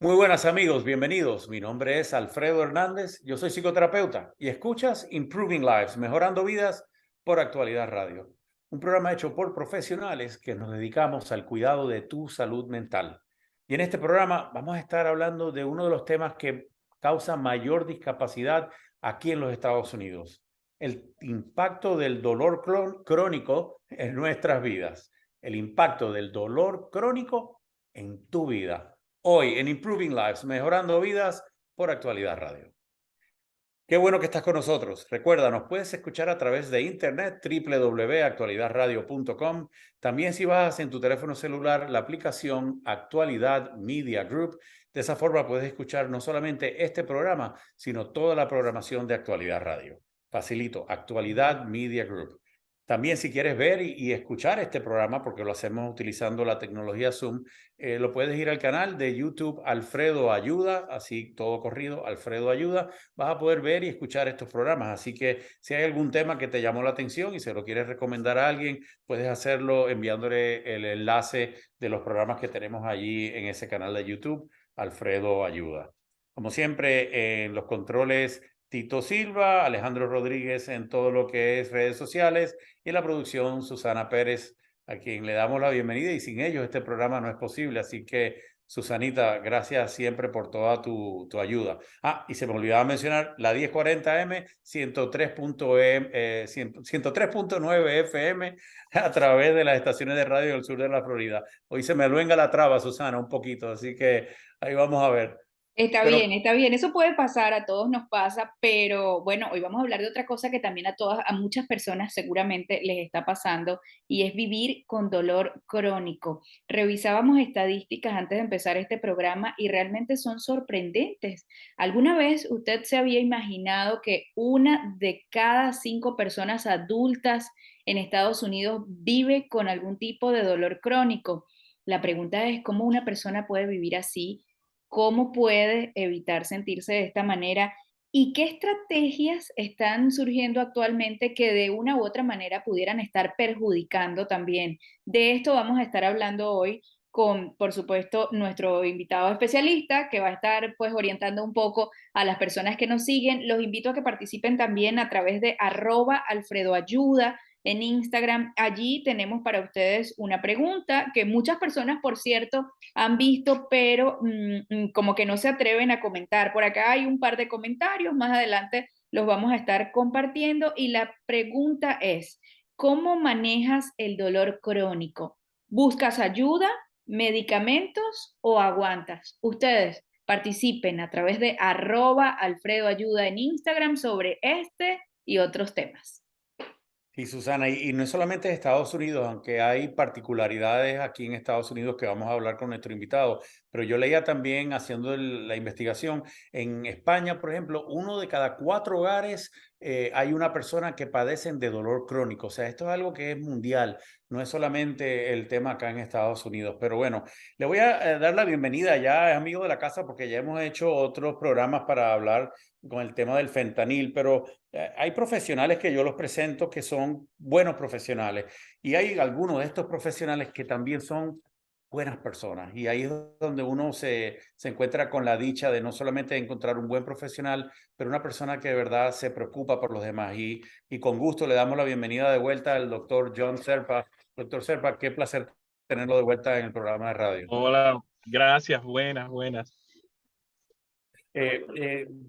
Muy buenas amigos, bienvenidos. Mi nombre es Alfredo Hernández, yo soy psicoterapeuta y escuchas Improving Lives, Mejorando Vidas por Actualidad Radio, un programa hecho por profesionales que nos dedicamos al cuidado de tu salud mental. Y en este programa vamos a estar hablando de uno de los temas que causa mayor discapacidad aquí en los Estados Unidos, el impacto del dolor crónico en nuestras vidas, el impacto del dolor crónico en tu vida. Hoy en Improving Lives, Mejorando Vidas por Actualidad Radio. Qué bueno que estás con nosotros. Recuerda, nos puedes escuchar a través de internet www.actualidadradio.com. También si bajas en tu teléfono celular la aplicación Actualidad Media Group. De esa forma puedes escuchar no solamente este programa, sino toda la programación de Actualidad Radio. Facilito, Actualidad Media Group. También si quieres ver y escuchar este programa, porque lo hacemos utilizando la tecnología Zoom, lo puedes ir al canal de YouTube Alfredo Ayuda, así todo corrido, Alfredo Ayuda. Vas a poder ver y escuchar estos programas. Así que si hay algún tema que te llamó la atención y se lo quieres recomendar a alguien, puedes hacerlo enviándole el enlace de los programas que tenemos allí en ese canal de YouTube, Alfredo Ayuda. Como siempre, en los controles Tito Silva, Alejandro Rodríguez en todo lo que es redes sociales y en la producción Susana Pérez, a quien le damos la bienvenida y sin ellos este programa no es posible. Así que, Susanita, gracias siempre por toda tu ayuda. Y se me olvidaba mencionar la 1040M, 103.9 FM a través de las estaciones de radio del sur de la Florida. Hoy se me luenga la traba, Susana, un poquito, así que ahí vamos a ver. Está bien, Pero está bien. Eso puede pasar, a todos nos pasa, pero bueno, hoy vamos a hablar de otra cosa que también a muchas personas seguramente les está pasando y es vivir con dolor crónico. Revisábamos estadísticas antes de empezar este programa y realmente son sorprendentes. ¿Alguna vez usted se había imaginado que una de cada 5 personas adultas en Estados Unidos vive con algún tipo de dolor crónico? La pregunta es, ¿cómo una persona puede vivir así? ¿Cómo puede evitar sentirse de esta manera? ¿Y qué estrategias están surgiendo actualmente que de una u otra manera pudieran estar perjudicando también? De esto vamos a estar hablando hoy con, por supuesto, nuestro invitado especialista que va a estar pues orientando un poco a las personas que nos siguen. Los invito a que participen también a través de @alfredoayuda en Instagram. Allí tenemos para ustedes una pregunta que muchas personas, por cierto, han visto, pero como que no se atreven a comentar. Por acá hay un par de comentarios, más adelante los vamos a estar compartiendo y la pregunta es, ¿cómo manejas el dolor crónico? ¿Buscas ayuda, medicamentos o aguantas? Ustedes participen a través de @alfredoayuda en Instagram sobre este y otros temas. Sí, Susana, y no es solamente Estados Unidos, aunque hay particularidades aquí en Estados Unidos que vamos a hablar con nuestro invitado, pero yo leía también haciendo la investigación, en España, por ejemplo, 1 de cada 4 hogares hay una persona que padecen de dolor crónico. O sea, esto es algo que es mundial, no es solamente el tema acá en Estados Unidos. Pero bueno, le voy a dar la bienvenida ya, es amigo de la casa, porque ya hemos hecho otros programas para hablar con el tema del fentanil, pero hay profesionales que yo los presento que son buenos profesionales y hay algunos de estos profesionales que también son buenas personas y ahí es donde uno se encuentra con la dicha de no solamente encontrar un buen profesional, pero una persona que de verdad se preocupa por los demás y con gusto le damos la bienvenida de vuelta al doctor John Serpa. Doctor Serpa, qué placer tenerlo de vuelta en el programa de radio. Hola, gracias, buenas, buenas.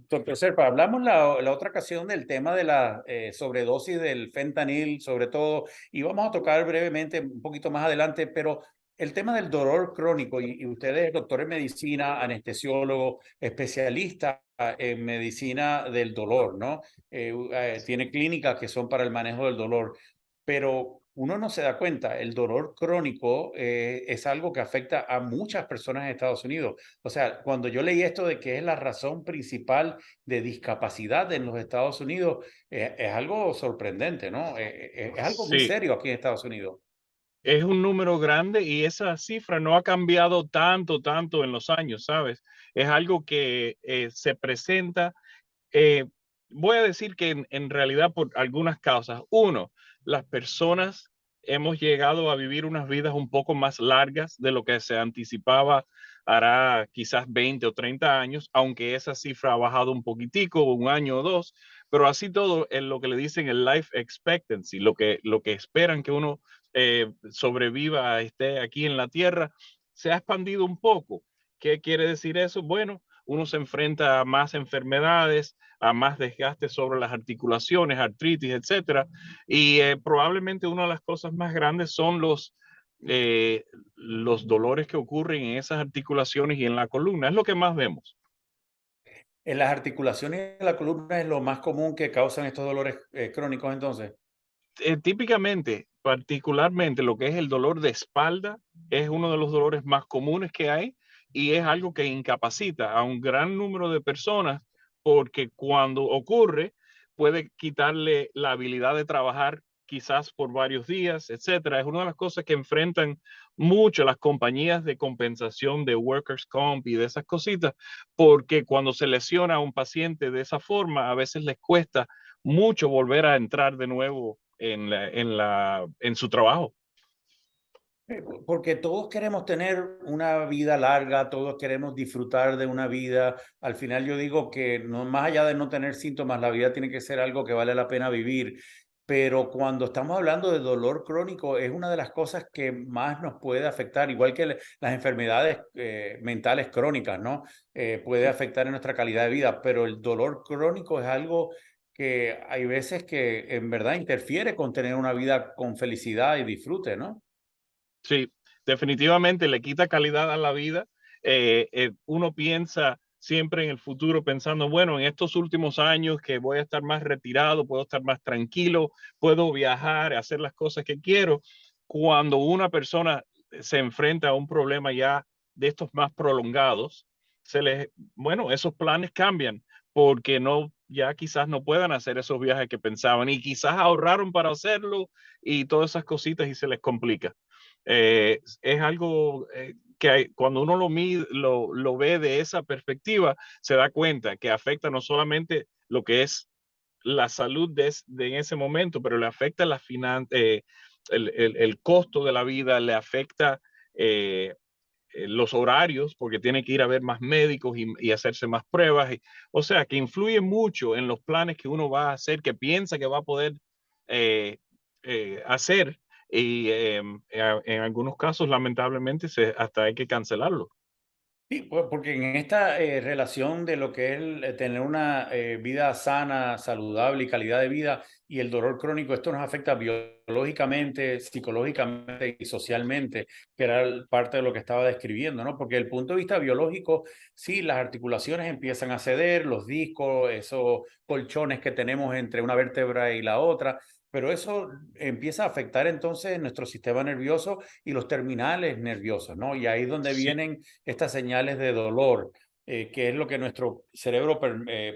Doctor Serpa, hablamos la otra ocasión del tema de la sobredosis del fentanil, sobre todo, y vamos a tocar brevemente un poquito más adelante, pero el tema del dolor crónico, y usted es doctor en medicina, anestesiólogo, especialista en medicina del dolor, ¿no? Tiene clínicas que son para el manejo del dolor, pero uno no se da cuenta, el dolor crónico es algo que afecta a muchas personas en Estados Unidos. O sea, cuando yo leí esto de que es la razón principal de discapacidad en los Estados Unidos, es algo sorprendente, ¿no? Es algo muy Sí, serio aquí en Estados Unidos. es un número grande y esa cifra no ha cambiado tanto en los años, ¿sabes? Es algo que se presenta, eh, voy a decir que en realidad por algunas causas. Uno, las personas hemos llegado a vivir unas vidas un poco más largas de lo que se anticipaba hará quizás 20 o 30 años, aunque esa cifra ha bajado un poquitico, un año o dos, pero así todo en lo que le dicen el life expectancy, lo que esperan que uno sobreviva, esté aquí en la Tierra, se ha expandido un poco. ¿Qué quiere decir eso? Bueno, uno se enfrenta a más enfermedades, a más desgaste sobre las articulaciones, artritis, etcétera. Y probablemente una de las cosas más grandes son los dolores que ocurren en esas articulaciones y en la columna. Es lo que más vemos. En las articulaciones de la columna es lo más común que causan estos dolores crónicos, entonces. Típicamente, particularmente lo que es el dolor de espalda, es uno de los dolores más comunes que hay y es algo que incapacita a un gran número de personas porque cuando ocurre puede quitarle la habilidad de trabajar quizás por varios días, etcétera. Es una de las cosas que enfrentan mucho las compañías de compensación de workers' comp y de esas cositas, porque cuando se lesiona a un paciente de esa forma, a veces les cuesta mucho volver a entrar de nuevo en su trabajo. Porque todos queremos tener una vida larga, todos queremos disfrutar de una vida. Al final yo digo que no, más allá de no tener síntomas, la vida tiene que ser algo que vale la pena vivir. Pero cuando estamos hablando de dolor crónico, es una de las cosas que más nos puede afectar, igual que las enfermedades mentales crónicas, ¿no? Puede afectar en nuestra calidad de vida, pero el dolor crónico es algo que hay veces que en verdad interfiere con tener una vida con felicidad y disfrute, ¿no? Sí, definitivamente le quita calidad a la vida. Uno piensa siempre en el futuro pensando, bueno, en estos últimos años que voy a estar más retirado, puedo estar más tranquilo, puedo viajar, hacer las cosas que quiero. Cuando una persona se enfrenta a un problema ya de estos más prolongados, bueno, esos planes cambian porque no, ya quizás no puedan hacer esos viajes que pensaban y quizás ahorraron para hacerlo y todas esas cositas y se les complica. Es algo cuando uno lo ve de esa perspectiva, se da cuenta que afecta no solamente lo que es la salud en ese momento, pero le afecta el costo de la vida, le afecta eh, los horarios, porque tiene que ir a ver más médicos y hacerse más pruebas. O sea, que influye mucho en los planes que uno va a hacer, que piensa que va a poder eh, hacer. Y en algunos casos, lamentablemente, hasta hay que cancelarlo. Sí, porque en esta relación de lo que es tener una vida sana, saludable y calidad de vida y el dolor crónico, esto nos afecta biológicamente, psicológicamente y socialmente, que era parte de lo que estaba describiendo, ¿no? Porque desde el punto de vista biológico, sí, las articulaciones empiezan a ceder, los discos, esos colchones que tenemos entre una vértebra y la otra, pero eso empieza a afectar entonces nuestro sistema nervioso y los terminales nerviosos, ¿no? Y ahí es donde Sí, vienen estas señales de dolor, que es lo que nuestro cerebro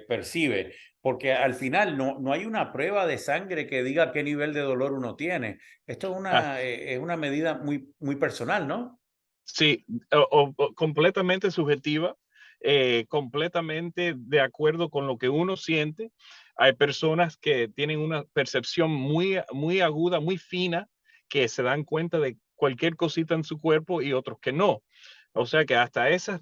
percibe, porque al final no hay una prueba de sangre que diga qué nivel de dolor uno tiene. Esto es una medida muy personal, ¿no? sí, completamente subjetiva, completamente de acuerdo con lo que uno siente. Hay personas que tienen una percepción muy aguda, muy fina, que se dan cuenta de cualquier cosita en su cuerpo y otros que no. O sea que hasta esas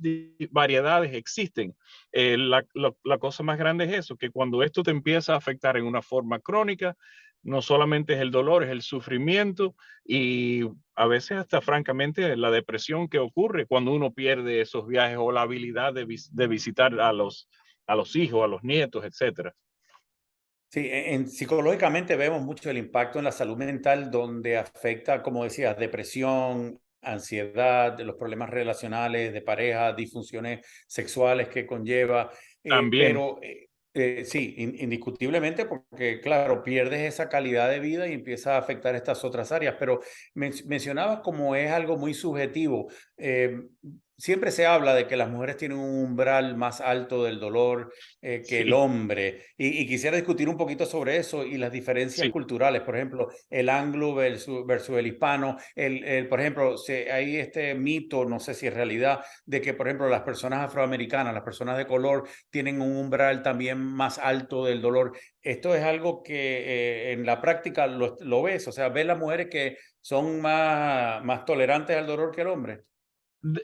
variedades existen. La cosa más grande es eso, que cuando esto te empieza a afectar en una forma crónica, no solamente es el dolor, es el sufrimiento y a veces hasta francamente la depresión que ocurre cuando uno pierde esos viajes o la habilidad de visitar a los hijos, a los nietos, etcétera. Sí, psicológicamente vemos mucho el impacto en la salud mental donde afecta, como decías, depresión, ansiedad, los problemas relacionales de pareja, disfunciones sexuales que conlleva, También, pero sí, indiscutiblemente porque, claro, pierdes esa calidad de vida y empieza a afectar estas otras áreas, pero mencionabas como es algo muy subjetivo. eh, Siempre se habla de que las mujeres tienen un umbral más alto del dolor que el sí, hombre. Y quisiera discutir un poquito sobre eso y las diferencias sí, culturales, por ejemplo, el anglo versus el hispano. Por ejemplo, hay este mito, no sé si es realidad, de que, por ejemplo, las personas afroamericanas, las personas de color, tienen un umbral también más alto del dolor. Esto es algo que en la práctica lo ves, o sea, ves las mujeres que son más tolerantes al dolor que el hombre.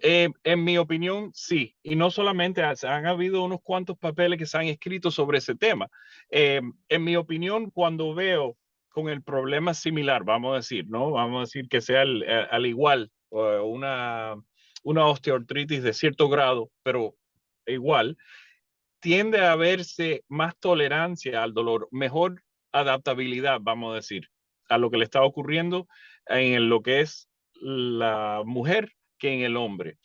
En mi opinión, sí. Y no solamente han habido unos cuantos papeles que se han escrito sobre ese tema. En mi opinión, cuando veo con el problema similar, vamos a decir, ¿no? Vamos a decir que sea al igual, una osteoartritis de cierto grado, pero igual, tiende a verse más tolerancia al dolor, mejor adaptabilidad, vamos a decir, a lo que le está ocurriendo en lo que es la mujer que en el hombre.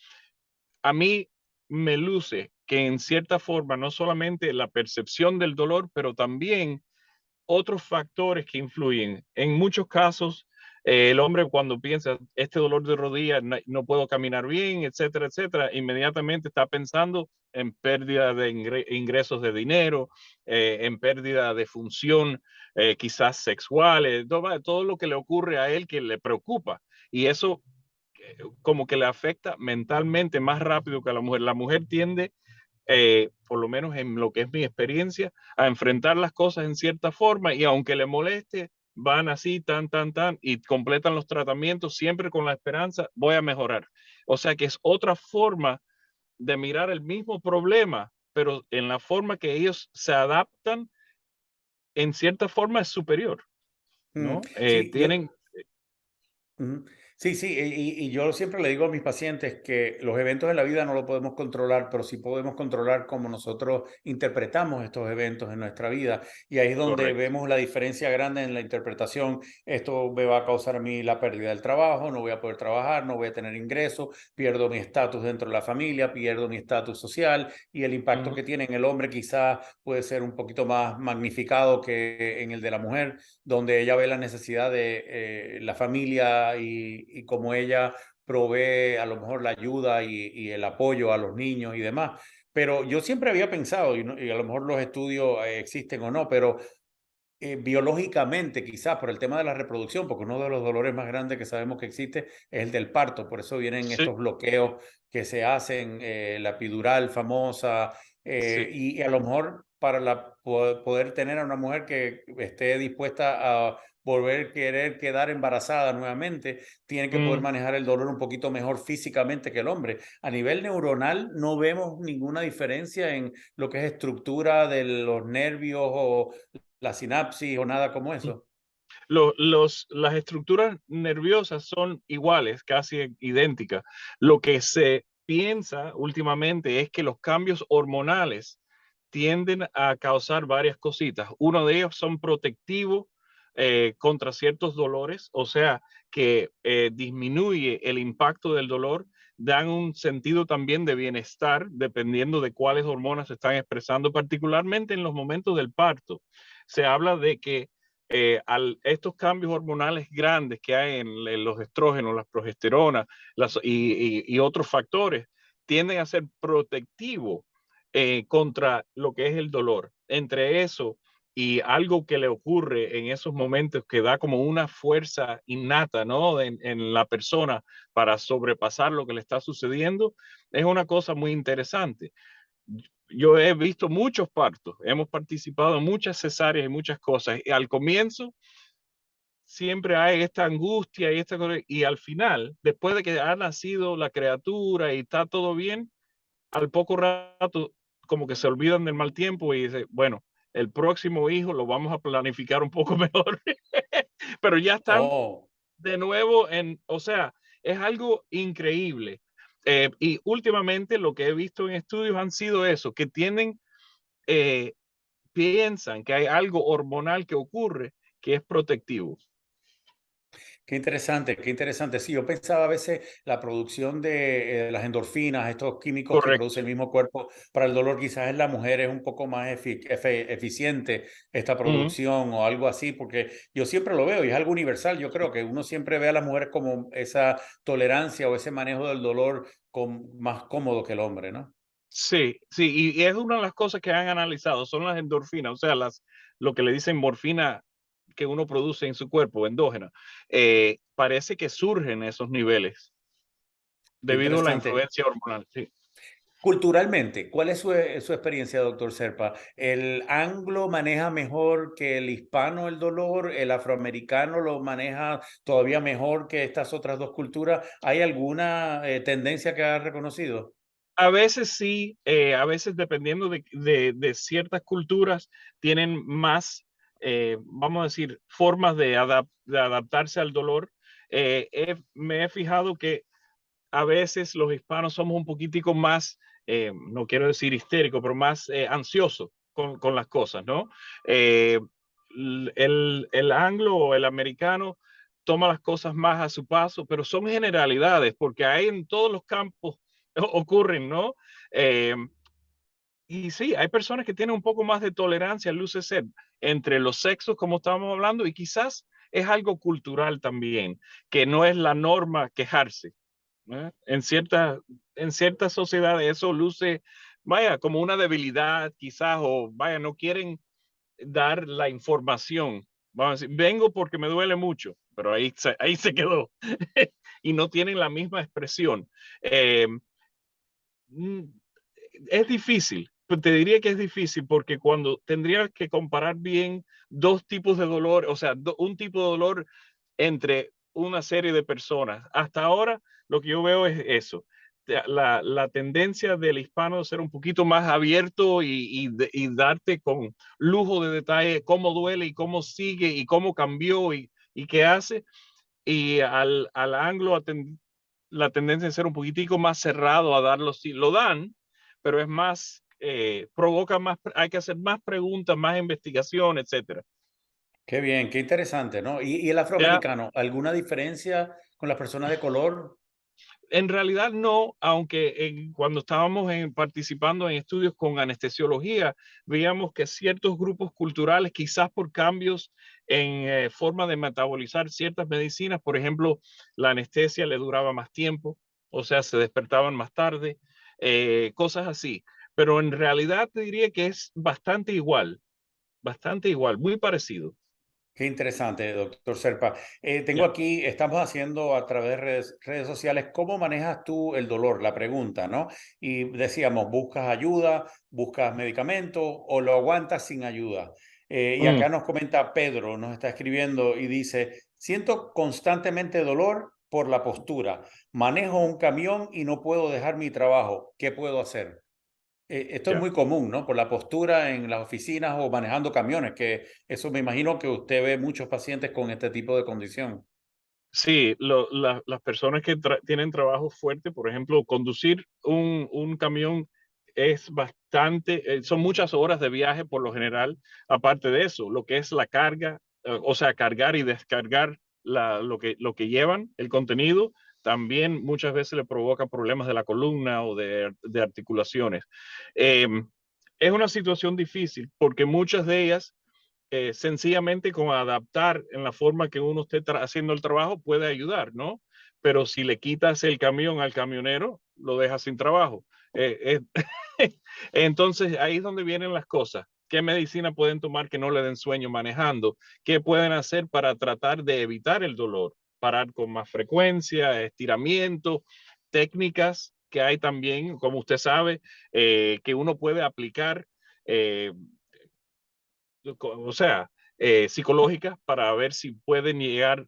A mí me luce que en cierta forma no solamente la percepción del dolor, pero también otros factores que influyen. En muchos casos, el hombre cuando piensa, este dolor de rodilla, no puedo caminar bien, etcétera, etcétera, inmediatamente está pensando en pérdida de ingresos de dinero, en pérdida de función, quizás sexual, todo lo que le ocurre a él que le preocupa. Y eso como que le afecta mentalmente más rápido que a la mujer. La mujer tiende, por lo menos en lo que es mi experiencia, a enfrentar las cosas en cierta forma y aunque le moleste, van así, tan, y completan los tratamientos siempre con la esperanza, voy a mejorar. O sea que es otra forma de mirar el mismo problema, pero en la forma que ellos se adaptan, en cierta forma es superior, ¿no? Sí, Tienen, ujú. Sí, sí, y yo siempre le digo a mis pacientes que los eventos en la vida no lo podemos controlar, pero sí podemos controlar cómo nosotros interpretamos estos eventos en nuestra vida. Y ahí es donde correcto. vemos la diferencia grande en la interpretación. Esto me va a causar a mí la pérdida del trabajo, no voy a poder trabajar, no voy a tener ingresos, pierdo mi estatus dentro de la familia, pierdo mi estatus social y el impacto Ujú, que tiene en el hombre quizás puede ser un poquito más magnificado que en el de la mujer donde ella ve la necesidad de la familia y cómo ella provee a lo mejor la ayuda y el apoyo a los niños y demás. Pero yo siempre había pensado, y a lo mejor los estudios existen o no, pero biológicamente quizás por el tema de la reproducción, porque uno de los dolores más grandes que sabemos que existe es el del parto, por eso vienen sí, estos bloqueos que se hacen, la epidural famosa, sí. y a lo mejor para poder tener a una mujer que esté dispuesta a volver a querer quedar embarazada nuevamente, tiene que poder Mm. manejar el dolor un poquito mejor físicamente que el hombre. A nivel neuronal no vemos ninguna diferencia en lo que es estructura de los nervios o la sinapsis o nada como eso. Las estructuras nerviosas son iguales, casi idénticas. Lo que se piensa últimamente es que los cambios hormonales tienden a causar varias cositas. Uno de ellos son protectivos contra ciertos dolores, o sea, que disminuye el impacto del dolor, dan un sentido también de bienestar dependiendo de cuáles hormonas se están expresando, particularmente en los momentos del parto. Se habla de que estos cambios hormonales grandes que hay en los estrógenos, las progesteronas y otros factores tienden a ser protectivos contra lo que es el dolor. Entre eso y algo que le ocurre en esos momentos que da como una fuerza innata, ¿no? En la persona para sobrepasar lo que le está sucediendo, es una cosa muy interesante. Yo he visto muchos partos, hemos participado en muchas cesáreas y muchas cosas. Y al comienzo siempre hay esta angustia y esta cosa, y al final, después de que ha nacido la criatura y está todo bien, al poco rato como que se olvidan del mal tiempo y dicen, bueno, el próximo hijo lo vamos a planificar un poco mejor, pero ya están Oh, de nuevo o sea, es algo increíble. Y últimamente lo que he visto en estudios han sido eso, que tienen eh, piensan que hay algo hormonal que ocurre que es protectivo. qué interesante, qué interesante. Sí, yo pensaba a veces la producción de las endorfinas, estos químicos que produce Correcto. el mismo cuerpo para el dolor, quizás en la mujer es un poco más eficiente esta Ujú. producción o algo así, porque yo siempre lo veo y es algo universal. Yo creo que uno siempre ve a las mujeres como esa tolerancia o ese manejo del dolor más cómodo que el hombre, ¿no? Sí, sí, y es una de las cosas que han analizado, son las endorfinas, o sea, lo que le dicen morfina que uno produce en su cuerpo, endógena. Parece que surgen esos niveles Qué debido a la interesante. influencia hormonal. Sí. Culturalmente, ¿cuál es su experiencia, doctor Serpa? ¿El anglo maneja mejor que el hispano el dolor? ¿El afroamericano lo maneja todavía mejor que estas otras dos culturas? ¿Hay alguna tendencia que ha reconocido? A veces sí, a veces dependiendo de ciertas culturas, tienen más, vamos a decir, formas de adaptarse al dolor. Me he fijado que a veces los hispanos somos un poquitico más, no quiero decir histérico, pero más ansiosos con las cosas, ¿no? Eh, el anglo o el americano toma las cosas más a su paso, pero son generalidades, porque hay en todos los campos ocurren, ¿no? Eh, y sí, hay personas que tienen un poco más de tolerancia al UCC entre los sexos, como estábamos hablando, y quizás es algo cultural también, que no es la norma quejarse. En ciertas sociedades eso luce, vaya, como una debilidad quizás, o vaya, no quieren dar la información. Vamos a decir, vengo porque me duele mucho, pero ahí se quedó. Y no tienen la misma expresión. Eh, mm, es difícil, te diría que es difícil porque cuando tendrías que comparar bien dos tipos de dolor, o sea, un tipo de dolor entre una serie de personas. Hasta ahora lo que yo veo es eso. La tendencia del hispano a ser un poquito más abierto y darte con lujo de detalle cómo duele y cómo sigue y cómo cambió y qué hace. Y al anglo la tendencia es ser un poquitico más cerrado a darlo, sí, lo dan, pero es más, provoca más, hay que hacer más preguntas, más investigación, etcétera. Qué bien, qué interesante, ¿no? Y el Ya, afroamericano, ¿alguna diferencia con las personas de color? en realidad no, aunque cuando estábamos participando en estudios con anestesiología, veíamos que ciertos grupos culturales, quizás por cambios en forma de metabolizar ciertas medicinas, por ejemplo, la anestesia le duraba más tiempo, o sea, se despertaban más tarde, cosas así. Pero en realidad te diría que es bastante igual, muy parecido. Qué interesante, doctor Serpa. Tengo Ya. aquí, estamos haciendo a través de redes sociales, ¿cómo manejas tú el dolor? La pregunta, ¿no? Y decíamos, ¿buscas ayuda, buscas medicamento o lo aguantas sin ayuda? Y Mm, acá nos comenta Pedro, nos está escribiendo y dice, siento constantemente dolor por la postura. Manejo un camión y no puedo dejar mi trabajo. ¿Qué puedo hacer? Esto es ya. muy común, ¿no? Por la postura en las oficinas o manejando camiones, que eso me imagino que usted ve muchos pacientes con este tipo de condición. Sí, las personas que tienen trabajo fuerte, por ejemplo, conducir un camión es bastante, son muchas horas de viaje por lo general. Aparte de eso, lo que es la carga, o sea, cargar y descargar lo que llevan, el contenido, también muchas veces le provoca problemas de la columna o de articulaciones. Em, es una situación difícil porque muchas de ellas sencillamente con adaptar en la forma que uno esté haciendo el trabajo puede ayudar, ¿no? Pero si le quitas el camión al camionero, lo dejas sin trabajo. Entonces ahí es donde vienen las cosas. ¿Qué medicina pueden tomar que no le den sueño manejando? ¿Qué pueden hacer para tratar de evitar el dolor? Parar con más frecuencia, estiramiento, técnicas que hay también, como usted sabe, que uno puede aplicar. Eh, o sea, psicológicas para ver si pueden llegar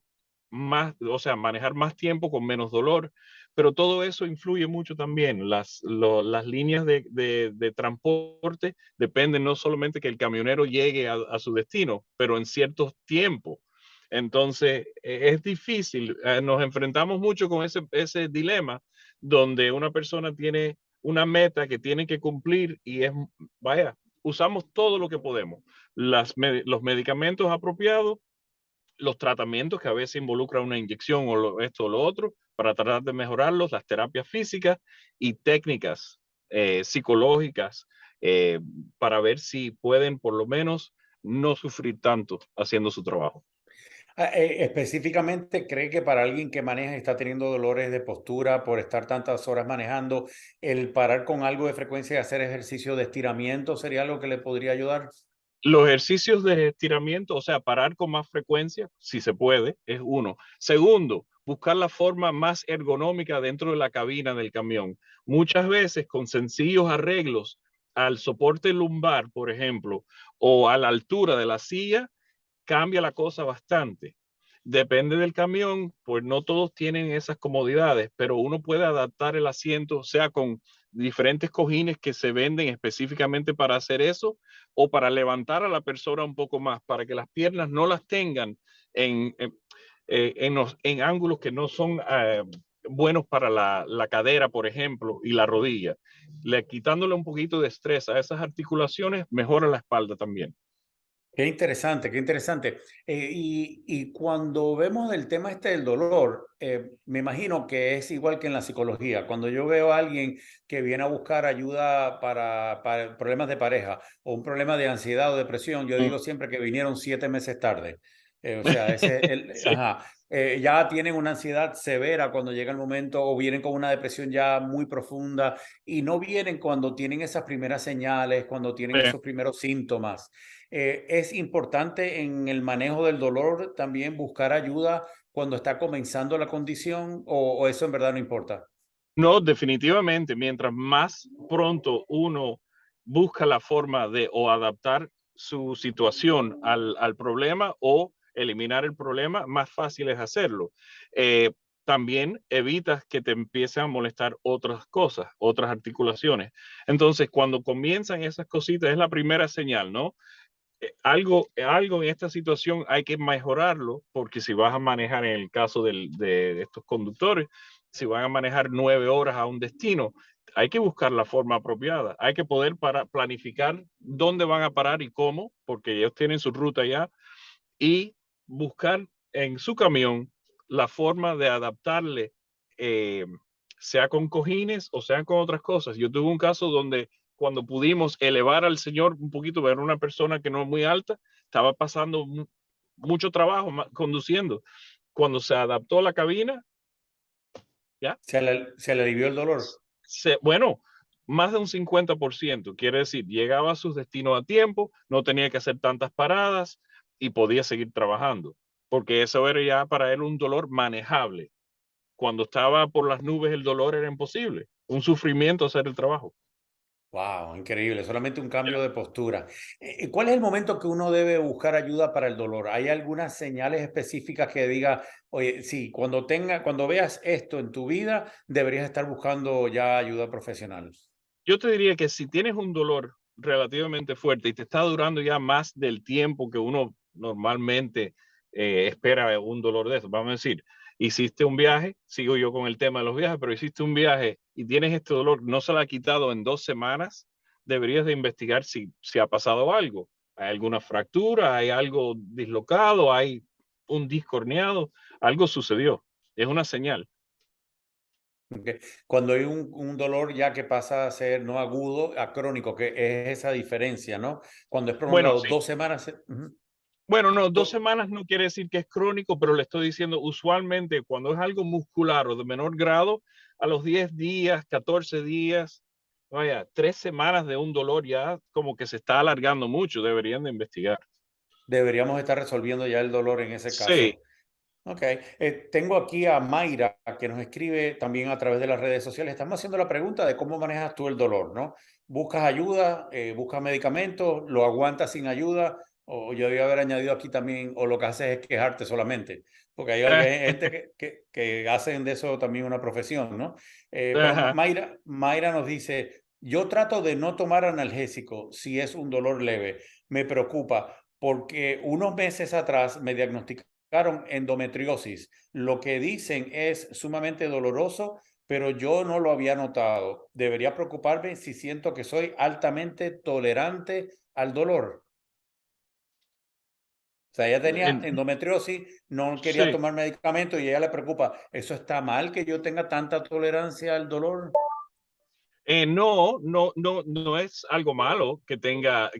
más, o sea, manejar más tiempo con menos dolor, pero todo eso influye mucho también. Las líneas de transporte dependen no solamente que el camionero llegue a su destino, pero en ciertos tiempos. Entonces, es difícil. Nos enfrentamos mucho con ese dilema donde una persona tiene una meta que tiene que cumplir y es, vaya, usamos todo lo que podemos los medicamentos apropiados, los tratamientos que a veces involucran una inyección o esto o lo otro, para tratar de mejorarlos, las terapias físicas y técnicas psicológicas eh, para ver si pueden por lo menos no sufrir tanto haciendo su trabajo. Específicamente, ¿cree que para alguien que maneja y está teniendo dolores de postura por estar tantas horas manejando, el parar con algo de frecuencia y hacer ejercicio de estiramiento sería algo que le podría ayudar? Los ejercicios de estiramiento, o sea, parar con más frecuencia, si se puede, es uno. Segundo, buscar la forma más ergonómica dentro de la cabina del camión. Muchas veces con sencillos arreglos al soporte lumbar, por ejemplo, o a la altura de la silla, cambia la cosa bastante. Depende del camión, pues no todos tienen esas comodidades, pero uno puede adaptar el asiento, sea con diferentes cojines que se venden específicamente para hacer eso, o para levantar a la persona un poco más, para que las piernas no las tengan en, en, en ángulos que no son buenos para la cadera, por ejemplo, y la rodilla. Quitándole un poquito de estrés a esas articulaciones, mejora la espalda también. Qué interesante, qué interesante. Y cuando vemos el tema este del dolor, me imagino que es igual que en la psicología. Cuando yo veo a alguien que viene a buscar ayuda para problemas de pareja o un problema de ansiedad o depresión, yo digo siempre que vinieron 7 meses tarde. O sea, Sí. ya tienen una ansiedad severa cuando llega el momento o vienen con una depresión ya muy profunda y no vienen cuando tienen esas primeras señales, cuando tienen esos primeros síntomas. Es importante en el manejo del dolor también buscar ayuda cuando está comenzando la condición o eso en verdad no importa. No, definitivamente, mientras más pronto uno busca la forma de o adaptar su situación al problema o eliminar el problema, más fácil es hacerlo. Eh, También evitas que te empiecen a molestar otras cosas, otras articulaciones. Entonces, cuando comienzan esas cositas, es la primera señal, ¿no? Algo en esta situación hay que mejorarlo, porque si vas a manejar, en el caso de estos conductores, si van a manejar 9 horas a un destino, hay que buscar la forma apropiada, hay que poder planificar dónde van a parar y cómo, porque ellos tienen su ruta ya, y buscar en su camión la forma de adaptarle, eh, sea con cojines o sea con otras cosas. Yo tuve un caso donde cuando pudimos elevar al señor un poquito, ver una persona que no es muy alta, estaba pasando mucho trabajo conduciendo. Cuando se adaptó a la cabina, ya, Se le alivió el dolor. bueno, más de un 50%, quiere decir, llegaba a sus destinos a tiempo, no tenía que hacer tantas paradas y podía seguir trabajando, porque eso era ya para él un dolor manejable. Cuando estaba por las nubes, el dolor era imposible, un sufrimiento hacer el trabajo. Wow, increíble, solamente un cambio de postura. ¿Cuál es el momento que uno debe buscar ayuda para el dolor? ¿Hay algunas señales específicas que diga, oye, sí, cuando veas esto en tu vida, deberías estar buscando ya ayuda profesional? Yo te diría que si tienes un dolor relativamente fuerte y te está durando ya más del tiempo que uno normalmente espera un dolor de eso, vamos a decir, hiciste un viaje, sigo yo con el tema de los viajes, pero hiciste un viaje y tienes este dolor, no se lo ha quitado en 2 semanas, deberías de investigar si ha pasado algo. ¿Hay alguna fractura? ¿Hay algo dislocado? ¿Hay un disco herniado? Algo sucedió. Es una señal. Ok. Cuando hay un dolor ya que pasa a ser no agudo a crónico, que es esa diferencia, ¿no? Cuando es Bueno, prolongado sí. 2 semanas. Ujú. Bueno, no, dos Do- semanas no quiere decir que es crónico, pero le estoy diciendo, usualmente cuando es algo muscular o de menor grado, a los 10 días, 14 días, vaya, 3 semanas de un dolor ya como que se está alargando mucho, deberían de investigar. Deberíamos estar resolviendo ya el dolor en ese Sí, caso. Ok, tengo aquí a Mayra que nos escribe también a través de las redes sociales. Estamos haciendo la pregunta de cómo manejas tú el dolor, ¿no? ¿Buscas ayuda? ¿Buscas medicamentos? ¿Lo aguantas sin ayuda? O yo debía haber añadido aquí también, o lo que haces es quejarte solamente, porque hay gente que hacen de eso también una profesión, ¿no? Pero ajá. Mayra nos dice, yo trato de no tomar analgésico si es un dolor leve. Me preocupa porque unos meses atrás me diagnosticaron endometriosis. Lo que dicen es sumamente doloroso, pero yo no lo había notado. Debería preocuparme si siento que soy altamente tolerante al dolor. O sea, ella tenía En- endometriosis, no quería sí. tomar medicamento y ella le preocupa. ¿Eso está mal que yo tenga tanta tolerancia al dolor? No, no, no, no es algo malo que tenga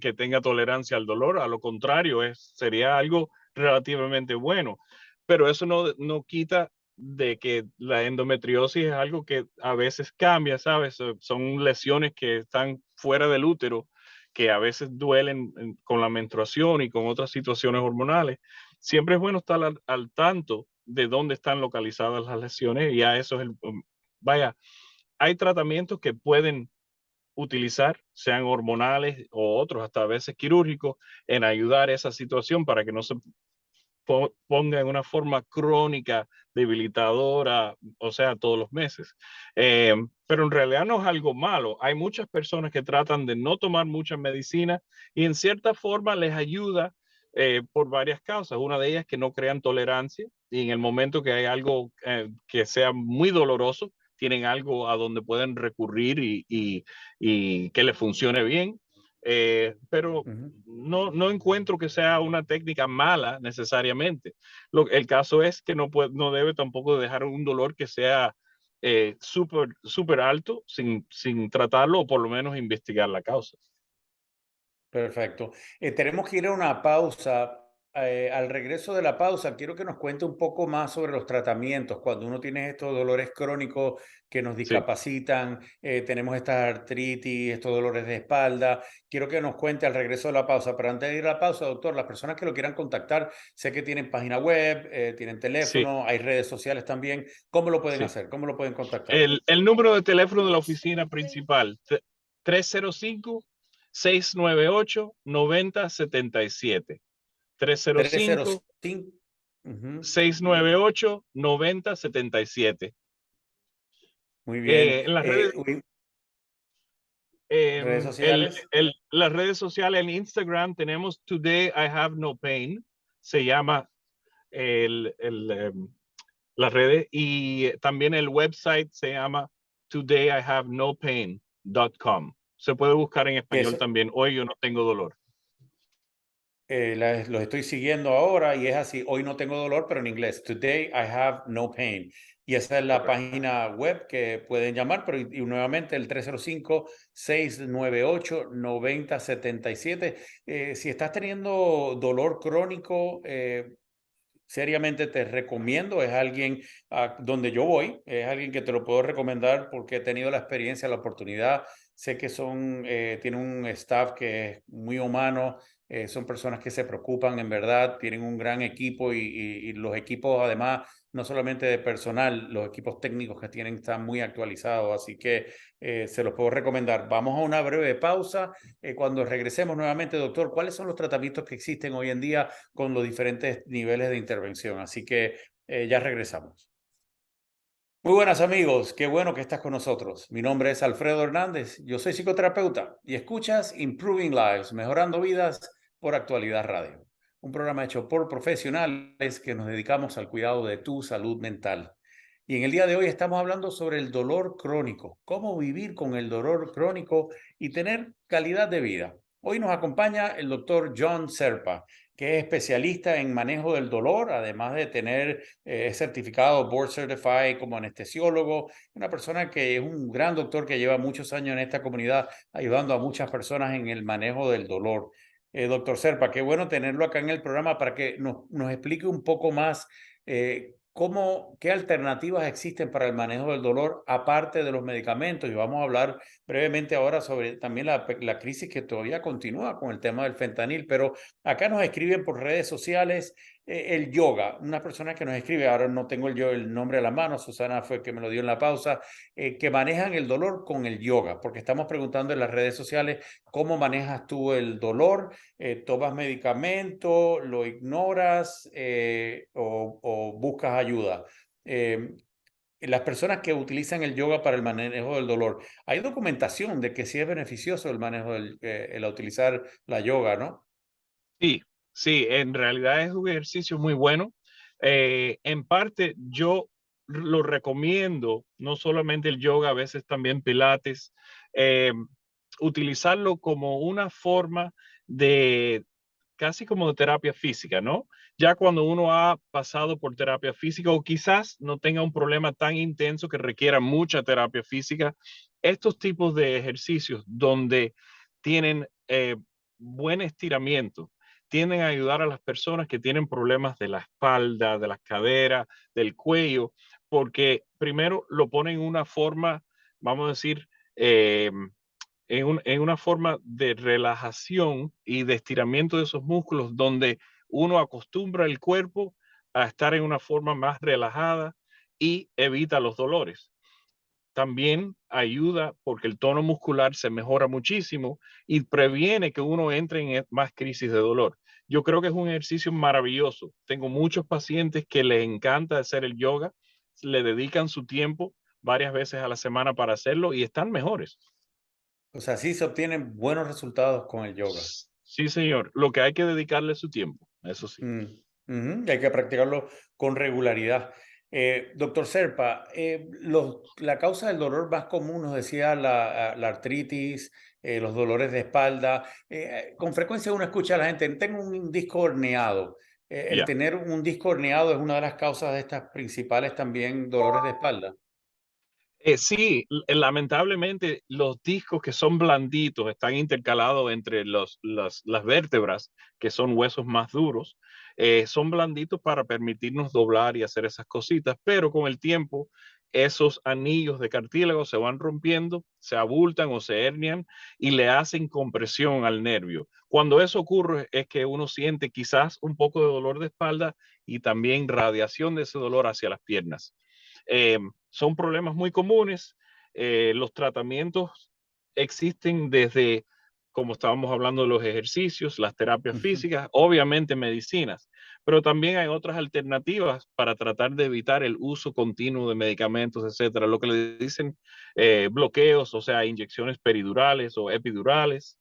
tolerancia al dolor, a lo contrario, sería algo relativamente bueno, pero eso no quita de que la endometriosis es algo que a veces cambia, ¿sabes? Son lesiones que están fuera del útero, que a veces duelen con la menstruación y con otras situaciones hormonales, siempre es bueno estar al tanto de dónde están localizadas las lesiones y a eso es vaya, hay tratamientos que pueden utilizar, sean hormonales o otros, hasta a veces quirúrgicos, en ayudar a esa situación para que no se ponga en una forma crónica, debilitadora, o sea, todos los meses. Pero en realidad no es algo malo. Hay muchas personas que tratan de no tomar mucha medicina y en cierta forma les ayuda por varias causas. Una de ellas es que no crean tolerancia y en el momento que hay algo que sea muy doloroso, tienen algo a donde pueden recurrir y que les funcione bien. Pero no encuentro que sea una técnica mala necesariamente. El caso es que no debe tampoco dejar un dolor que sea súper alto sin tratarlo o por lo menos investigar la causa. Perfecto. Tenemos que ir a una pausa. Al regreso de la pausa, quiero que nos cuente un poco más sobre los tratamientos. Cuando uno tiene estos dolores crónicos que nos Sí, discapacitan, tenemos esta artritis, estos dolores de espalda. Quiero que nos cuente al regreso de la pausa. Pero antes de ir a la pausa, doctor, las personas que lo quieran contactar, sé que tienen página web, tienen sí, teléfono, hay redes sociales también. ¿Cómo lo pueden sí. hacer? ¿Cómo lo pueden contactar? El número de teléfono de la oficina principal, 305-698-9077. 305 305. Ujú. 698-9077. Muy bien. En las redes, Redes sociales. las redes sociales, en Instagram tenemos Today I Have No Pain, se llama el, el, las redes, y también el website se llama todayIhaveNoPain.com. Se puede buscar en Que español también, hoy yo no tengo dolor. los estoy siguiendo ahora y es así, hoy no tengo dolor, pero en inglés, Today I have no pain. Y esa es la Correcto. página web que pueden llamar, pero y nuevamente el 305-698-9077. Si estás teniendo dolor crónico, seriamente te recomiendo, es alguien donde yo voy, es alguien que te lo puedo recomendar porque he tenido la experiencia, la oportunidad, sé que tienen un staff que es muy humano, son personas que se preocupan en verdad, tienen un gran equipo y los equipos además, no solamente de personal, los equipos técnicos que tienen están muy actualizados, así que se los puedo recomendar. Vamos a una breve pausa. Cuando regresemos nuevamente, doctor, ¿cuáles son los tratamientos que existen hoy en día con los diferentes niveles de intervención? Así que ya regresamos. Muy buenas amigos, qué bueno que estás con nosotros. Mi nombre es Alfredo Hernández, yo soy psicoterapeuta y escuchas Improving Lives, Mejorando Vidas por Actualidad Radio, un programa hecho por profesionales que nos dedicamos al cuidado de tu salud mental. Y en el día de hoy estamos hablando sobre el dolor crónico, cómo vivir con el dolor crónico y tener calidad de vida. Hoy nos acompaña el doctor John Serpa, que es especialista en manejo del dolor, además de tener certificado Board Certified como anestesiólogo, una persona que es un gran doctor que lleva muchos años en esta comunidad ayudando a muchas personas en el manejo del dolor. Doctor Serpa, qué bueno tenerlo acá en el programa para que nos explique un poco más qué alternativas existen para el manejo del dolor aparte de los medicamentos. Y vamos a hablar brevemente ahora sobre también la crisis que todavía continúa con el tema del fentanil, pero acá nos escriben por redes sociales el yoga. Una persona que nos escribe, ahora no tengo el nombre a la mano, Susana fue que me lo dio en la pausa, que manejan el dolor con el yoga, porque estamos preguntando en las redes sociales cómo manejas tú el dolor, tomas medicamento, lo ignoras o buscas ayuda. Las personas que utilizan el yoga para el manejo del dolor, hay documentación de que sí es beneficioso el manejo el utilizar la yoga, ¿no? Sí, sí, en realidad es un ejercicio muy bueno. En parte, yo lo recomiendo, no solamente el yoga, a veces también pilates, eh, utilizarlo como una forma de casi como de terapia física, ¿no? Ya cuando uno ha pasado por terapia física o quizás no tenga un problema tan intenso que requiera mucha terapia física, estos tipos de ejercicios donde tienen buen estiramiento, tienden a ayudar a las personas que tienen problemas de la espalda, de las caderas, del cuello, porque primero lo ponen en una forma, vamos a decir, en una forma de relajación y de estiramiento de esos músculos donde uno acostumbra el cuerpo a estar en una forma más relajada y evita los dolores. También ayuda porque el tono muscular se mejora muchísimo y previene que uno entre en más crisis de dolor. Yo creo que es un ejercicio maravilloso. Tengo muchos pacientes que les encanta hacer el yoga, le dedican su tiempo varias veces a la semana para hacerlo y están mejores. O sea, sí se obtienen buenos resultados con el yoga. Sí, señor. Lo que hay que dedicarle su tiempo, eso sí. Y hay que practicarlo con regularidad. Doctor Serpa, la causa del dolor más común nos decía la artritis, los dolores de espalda. Con frecuencia uno escucha a la gente, tengo un disco herniado. El Ya. tener un disco herniado es una de las causas de estas principales también dolores de espalda. Sí, lamentablemente los discos que son blanditos están intercalados entre las vértebras, que son huesos más duros, son blanditos para permitirnos doblar y hacer esas cositas, pero con el tiempo esos anillos de cartílago se van rompiendo, se abultan o se hernian y le hacen compresión al nervio. Cuando eso ocurre es que uno siente quizás un poco de dolor de espalda y también radiación de ese dolor hacia las piernas. Son problemas muy comunes. Los tratamientos existen desde, como estábamos hablando, de los ejercicios, las terapias Ujú. físicas, obviamente medicinas, pero también hay otras alternativas para tratar de evitar el uso continuo de medicamentos, etcétera. Lo que le dicen bloqueos, o sea, inyecciones peridurales o epidurales.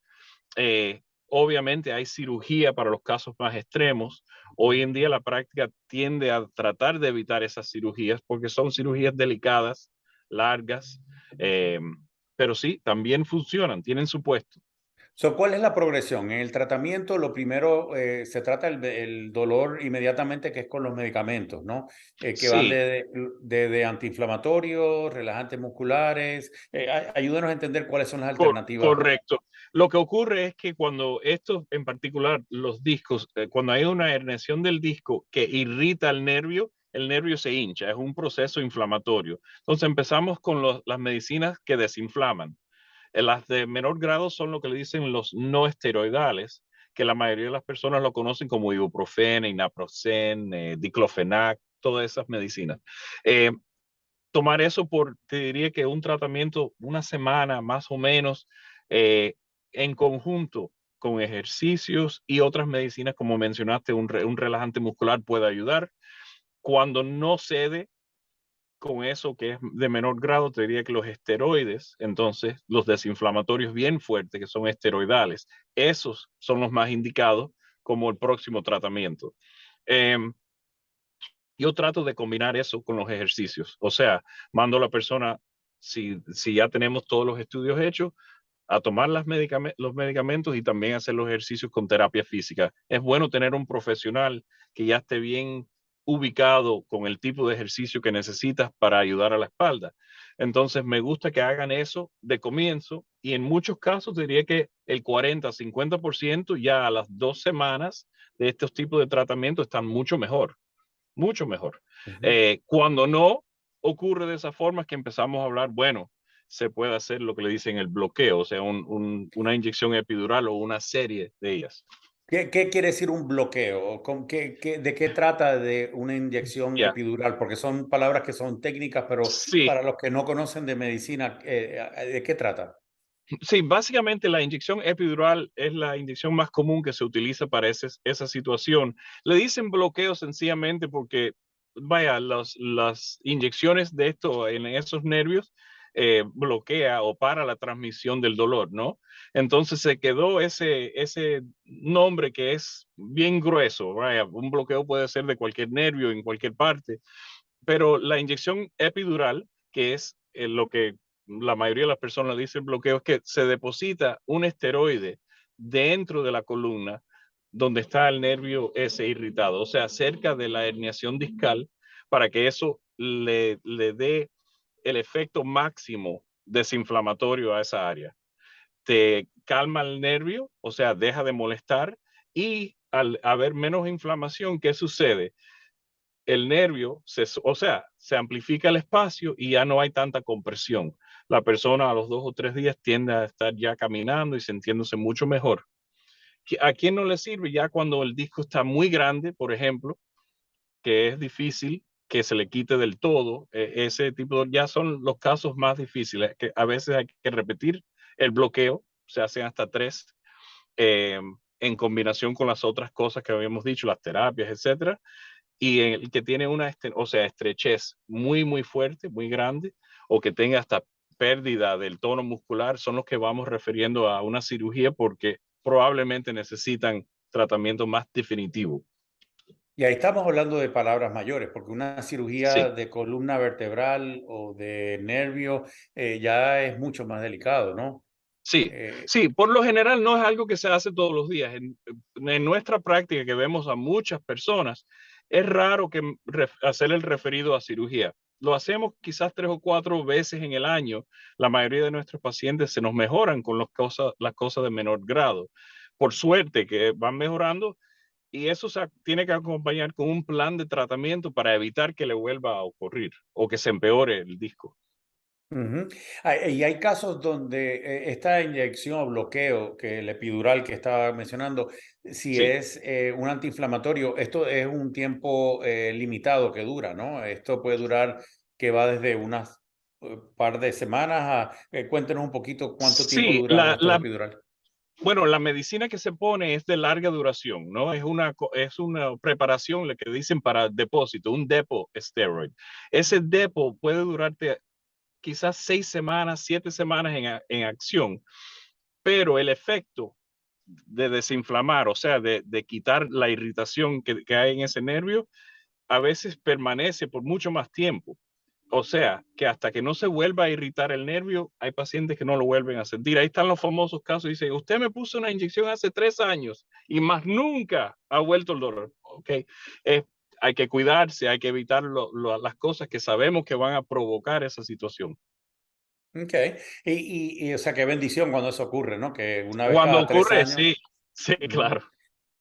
Obviamente hay cirugía para los casos más extremos. Hoy en día la práctica tiende a tratar de evitar esas cirugías porque son cirugías delicadas, largas, eh, pero sí, también funcionan, tienen su puesto. ¿Cuál es la progresión? En el tratamiento, lo primero, se trata el dolor inmediatamente, que es con los medicamentos, ¿no? Que van Sí, de antiinflamatorios, relajantes musculares. Ayúdanos a entender cuáles son las alternativas. correcto. Lo que ocurre es que cuando estos, en particular los discos, cuando hay una herniación del disco que irrita el nervio se hincha, es un proceso inflamatorio. Entonces empezamos con las medicinas que desinflaman. Las de menor grado son lo que le dicen los no esteroidales, que la mayoría de las personas lo conocen como ibuprofeno, naproxen, diclofenac, todas esas medicinas. Eh, Tomar eso te diría que un tratamiento, una semana más o menos, eh, en conjunto con ejercicios y otras medicinas, como mencionaste, un relajante muscular puede ayudar. Cuando no cede con eso que es de menor grado, te diría que los esteroides, entonces los desinflamatorios bien fuertes, que son esteroidales, esos son los más indicados como el próximo tratamiento. Eh, yo trato de combinar eso con los ejercicios. O sea, mando a la persona, si ya tenemos todos los estudios hechos, a tomar los medicamentos y también hacer los ejercicios con terapia física. Es bueno tener un profesional que ya esté bien ubicado con el tipo de ejercicio que necesitas para ayudar a la espalda. Entonces, me gusta que hagan eso de comienzo y en muchos casos diría que el 40-50% ya a las 2 semanas de estos tipos de tratamiento están mucho mejor, mucho mejor. Ujú. Cuando no ocurre de esa forma es que empezamos a hablar, bueno, se puede hacer lo que le dicen el bloqueo, o sea, una inyección epidural o una serie de ellas. ¿Qué quiere decir un bloqueo? ¿De qué trata de una inyección Ya, epidural? Porque son palabras que son técnicas, pero sí, para los que no conocen de medicina, ¿de qué trata? sí, básicamente la inyección epidural es la inyección más común que se utiliza para esa situación. Le dicen bloqueo sencillamente porque, vaya, las inyecciones de esto en esos nervios bloquea o para la transmisión del dolor, ¿no? Entonces se quedó ese nombre que es bien grueso, vaya, un bloqueo puede ser de cualquier nervio en cualquier parte, pero la inyección epidural, que es lo que la mayoría de las personas dicen bloqueo, es que se deposita un esteroide dentro de la columna donde está el nervio ese irritado, o sea, cerca de la herniación discal, para que eso le dé el efecto máximo desinflamatorio a esa área. Te calma el nervio, o sea, deja de molestar y al haber menos inflamación, ¿qué sucede? El nervio, o sea, se amplifica el espacio y ya no hay tanta compresión. la persona a los 2 o 3 días tiende a estar ya caminando y sintiéndose mucho mejor. ¿A quién no le sirve ya cuando el disco está muy grande, por ejemplo, que es difícil que se le quite del todo? Ese tipo ya son los casos más difíciles, que a veces hay que repetir el bloqueo, se hacen hasta 3, eh, en combinación con las otras cosas que habíamos dicho, las terapias, etcétera, y el que tiene una, o sea, estrechez muy, muy fuerte, muy grande, o que tenga hasta pérdida del tono muscular, son los que vamos refiriendo a una cirugía porque probablemente necesitan tratamiento más definitivo. Y ahí estamos hablando de palabras mayores, porque una cirugía Sí, de columna vertebral o de nervio ya es mucho más delicado, ¿no? sí, Eh, sí, por lo general no es algo que se hace todos los días. En nuestra práctica, que vemos a muchas personas, es raro que hacer el referido a cirugía. Lo hacemos quizás 3 o 4 veces en el año. La mayoría de nuestros pacientes se nos mejoran con las cosas de menor grado. Por suerte que van mejorando, y eso se tiene que acompañar con un plan de tratamiento para evitar que le vuelva a ocurrir o que se empeore el disco. Ujú. Y hay casos donde esta inyección o bloqueo, que el epidural que estaba mencionando, si Sí. es un antiinflamatorio, esto es un tiempo limitado que dura, ¿no? Esto puede durar, que va desde unas par de semanas a... cuéntenos un poquito cuánto tiempo Sí, duran estos epidurales. bueno, la medicina que se pone es de larga duración, ¿no? Es una preparación, lo que dicen para depósito, un depo steroid. Ese depo puede durarte quizás 6 semanas, 7 semanas en acción, pero el efecto de desinflamar, o sea, de quitar la irritación que hay en ese nervio, a veces permanece por mucho más tiempo. O sea, que hasta que no se vuelva a irritar el nervio, hay pacientes que no lo vuelven a sentir. Ahí están los famosos casos. Dice, usted me puso una inyección hace 3 años y más nunca ha vuelto el dolor. Ok, hay que cuidarse, hay que evitar las cosas que sabemos que van a provocar esa situación. Ok. O sea, qué bendición cuando eso ocurre, ¿no? Que una vez Cuando cada tres ocurre, años. sí, sí, Ujú. claro,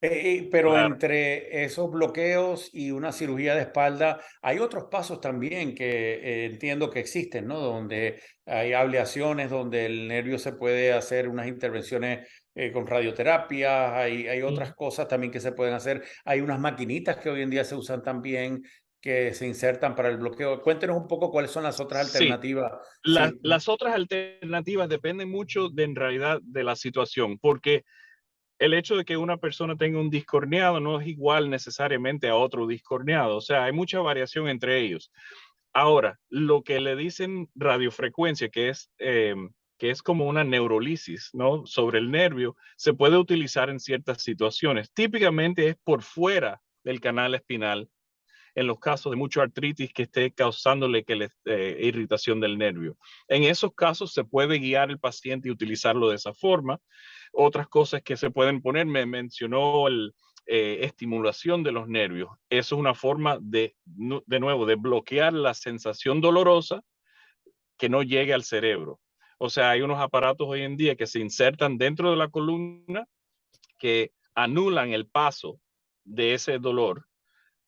Pero claro. entre esos bloqueos y una cirugía de espalda, hay otros pasos también que entiendo que existen, ¿no? Donde hay ablaciones, donde el nervio se puede hacer unas intervenciones con radioterapia, hay otras cosas también que se pueden hacer. Hay unas maquinitas que hoy en día se usan también que se insertan para el bloqueo. Cuéntenos un poco cuáles son las otras Sí, alternativas. las, Sí. las otras alternativas dependen mucho en realidad de la situación, porque el hecho de que una persona tenga un disco herniado no es igual necesariamente a otro disco herniado. O sea, hay mucha variación entre ellos. Ahora, lo que le dicen radiofrecuencia, que es como una neurolisis, ¿no? Sobre el nervio, se puede utilizar en ciertas situaciones. Típicamente es por fuera del canal espinal, en los casos de mucha artritis que esté causándole irritación del nervio. En esos casos se puede guiar el paciente y utilizarlo de esa forma. Otras cosas que se pueden poner, me mencionó estimulación de los nervios. Eso es una forma de nuevo, de bloquear la sensación dolorosa que no llegue al cerebro. O sea, hay unos aparatos hoy en día que se insertan dentro de la columna que anulan el paso de ese dolor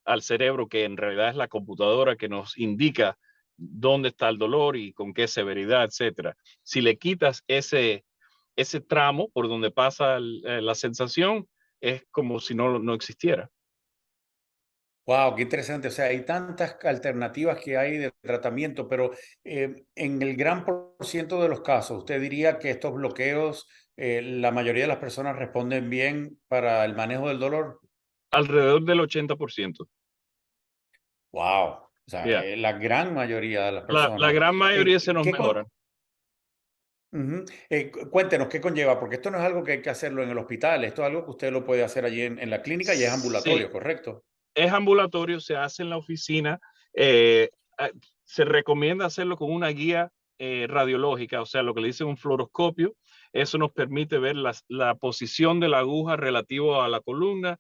al cerebro, que en realidad es la computadora que nos indica dónde está el dolor y con qué severidad, etcétera. Si le quitas ese tramo por donde pasa la sensación, es como si no existiera. Wow, qué interesante. O sea, hay tantas alternativas que hay de tratamiento, pero en el gran por ciento de los casos, ¿usted diría que estos bloqueos, la mayoría de las personas responden bien para el manejo del dolor? Alrededor del 80%. Wow. O sea, Yeah. la gran mayoría de las La personas. gran mayoría se nos ¿Qué mejoran. Ujú. Cuéntenos, ¿qué conlleva? Porque esto no es algo que hay que hacerlo en el hospital, esto es algo que usted lo puede hacer allí en la clínica y es Sí, ambulatorio, ¿correcto? es ambulatorio, se hace en la oficina. eh, ah, Se recomienda hacerlo con una guía radiológica, o sea, lo que le dicen un fluoroscopio. Eso nos permite ver la posición de la aguja relativo a la columna.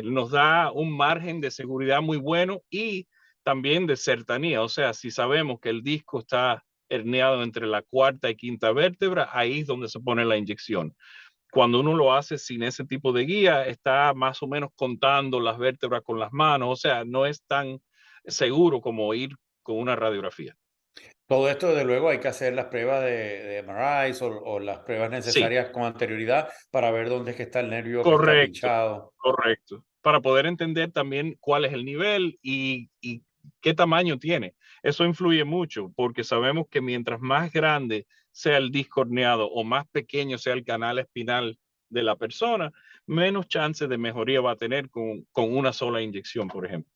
Nos da un margen de seguridad muy bueno y también de cercanía. O sea, si sabemos que el disco está herniado entre la cuarta y quinta vértebra, ahí es donde se pone la inyección. Cuando uno lo hace sin ese tipo de guía, está más o menos contando las vértebras con las manos, o sea, no es tan seguro como ir con una radiografía. Todo esto, desde luego, hay que hacer las pruebas de MRIs o las pruebas Sí, necesarias con anterioridad para ver dónde es que está el nervio que está correcto. pinchado. Correcto. Para poder entender también cuál es el nivel y qué tamaño tiene. Eso influye mucho porque sabemos que mientras más grande sea el disco herniado o más pequeño sea el canal espinal de la persona, menos chances de mejoría va a tener con una sola inyección, por ejemplo.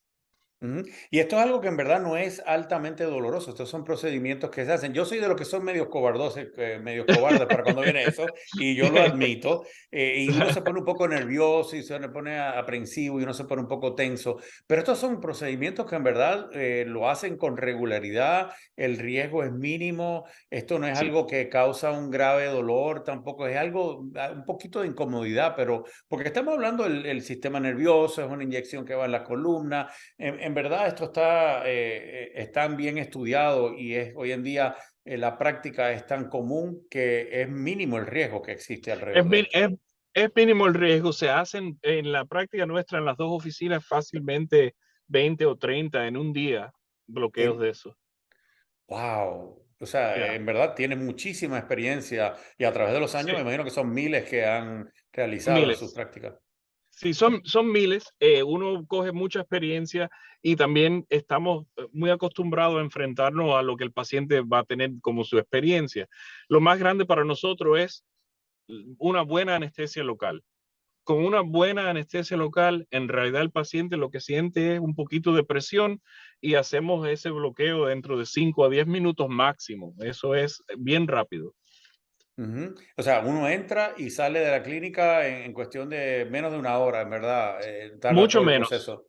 Ujú. Y esto es algo que en verdad no es altamente doloroso. Estos son procedimientos que se hacen. Yo soy de los que son medio cobardosos, medio cobardes para cuando viene eso, y yo lo admito. Y uno se pone un poco nervioso y se pone aprensivo y uno se pone un poco tenso. Pero estos son procedimientos que en verdad lo hacen con regularidad. El riesgo es mínimo. Esto no es Sí, algo que causa un grave dolor, tampoco es algo, un poquito de incomodidad, pero porque estamos hablando del sistema nervioso, es una inyección que va en la columna. En verdad esto está bien estudiado y es hoy en día la práctica es tan común que es mínimo el riesgo que existe es, alrededor de esto. es mínimo el riesgo. Se hacen en la práctica nuestra en las dos oficinas fácilmente 20 o 30 en un día bloqueos En, de eso. wow, o sea, Ya, en verdad tiene muchísima experiencia y a través de los años sí, me imagino que son miles que han realizado en sus miles. prácticas. Sí, son miles. Uno coge mucha experiencia y también estamos muy acostumbrados a enfrentarnos a lo que el paciente va a tener como su experiencia. Lo más grande para nosotros es una buena anestesia local. Con una buena anestesia local, en realidad el paciente lo que siente es un poquito de presión y hacemos ese bloqueo dentro de 5 a 10 minutos máximo. Eso es bien rápido. Ujú. O sea, uno entra y sale de la clínica en cuestión de menos de una hora, en verdad, tarda Mucho todo el menos. proceso.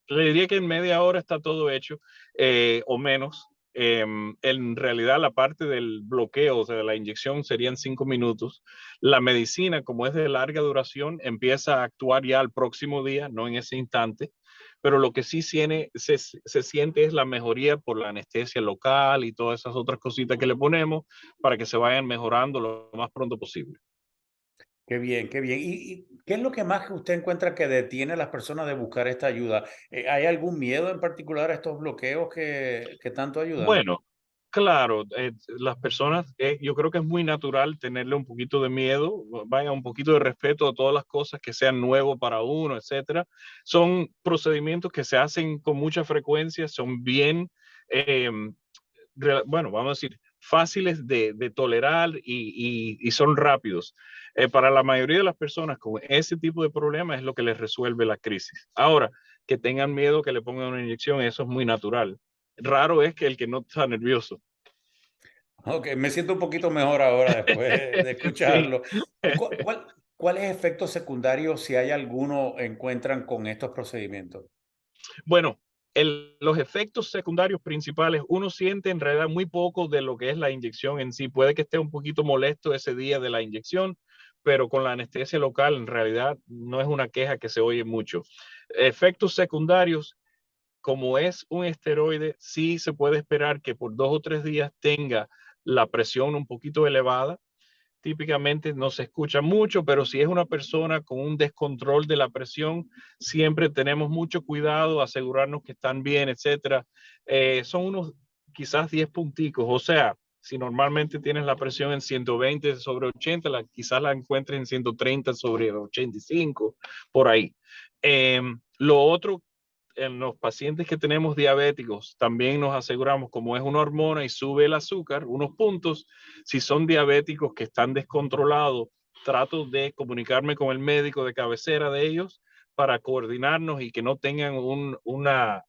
Le diría que en media hora está todo hecho o menos. En realidad la parte del bloqueo, o sea, de la inyección serían 5 minutos. La medicina, como es de larga duración, empieza a actuar ya al próximo día, no en ese instante. Pero lo que sí se siente es la mejoría por la anestesia local y todas esas otras cositas que le ponemos para que se vayan mejorando lo más pronto posible. Qué bien, qué bien. ¿Y qué es lo que más que usted encuentra que detiene a las personas de buscar esta ayuda? ¿Hay algún miedo en particular a estos bloqueos que tanto ayudan? Bueno, claro, las personas, yo creo que es muy natural tenerle un poquito de miedo, vaya, un poquito de respeto a todas las cosas que sean nuevos para uno, etcétera. Son procedimientos que se hacen con mucha frecuencia, son bien, em, bueno, vamos a decir, fáciles de tolerar y son rápidos. Para la mayoría de las personas con ese tipo de problemas es lo que les resuelve la crisis. Ahora, que tengan miedo que le pongan una inyección, eso es muy natural. Raro es que el que no está nervioso. Ok, me siento un poquito mejor ahora después de Sí. escucharlo. ¿Cuáles efectos secundarios, si hay alguno, encuentran con estos procedimientos? Bueno, los efectos secundarios principales, uno siente en realidad muy poco de lo que es la inyección en sí. Puede que esté un poquito molesto ese día de la inyección, pero con la anestesia local en realidad no es una queja que se oye mucho. Efectos secundarios, como es un esteroide, sí se puede esperar que por 2 o 3 días tenga la presión un poquito elevada. Típicamente no se escucha mucho, pero si es una persona con un descontrol de la presión, siempre tenemos mucho cuidado, asegurarnos que están bien, etcétera. Son unos quizás 10 punticos, o sea, si normalmente tienes la presión en 120 sobre 80, quizás la encuentres en 130 sobre 85, por ahí. Lo otro, en los pacientes que tenemos diabéticos, también nos aseguramos, como es una hormona y sube el azúcar, unos puntos, si son diabéticos que están descontrolados, trato de comunicarme con el médico de cabecera de ellos para coordinarnos y que no tengan una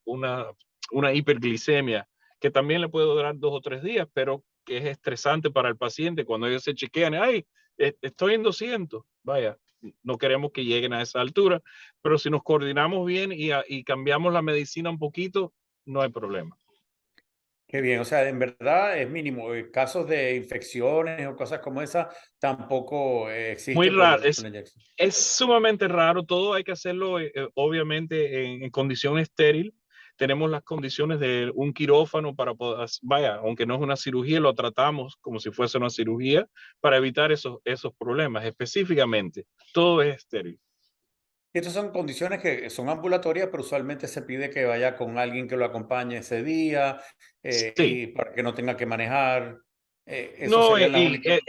hiperglicemia, que también le puede durar 2 o 3 días, pero que es estresante para el paciente cuando ellos se chequean, ay, estoy en 200, vaya, no queremos que lleguen a esa altura, pero si nos coordinamos bien y cambiamos la medicina un poquito, no hay problema. Qué bien, o sea, en verdad es mínimo. Casos de infecciones o cosas como esa tampoco Muy existe raro, por la inyección. es sumamente raro, todo hay que hacerlo obviamente en condición estéril. Tenemos las condiciones de un quirófano para poder, vaya, aunque no es una cirugía, lo tratamos como si fuese una cirugía para evitar esos problemas específicamente. Todo es estéril. Estas son condiciones que son ambulatorias, pero usualmente se pide que vaya con alguien que lo acompañe ese día Sí, y para que no tenga que manejar. Eso no, serían las únicas.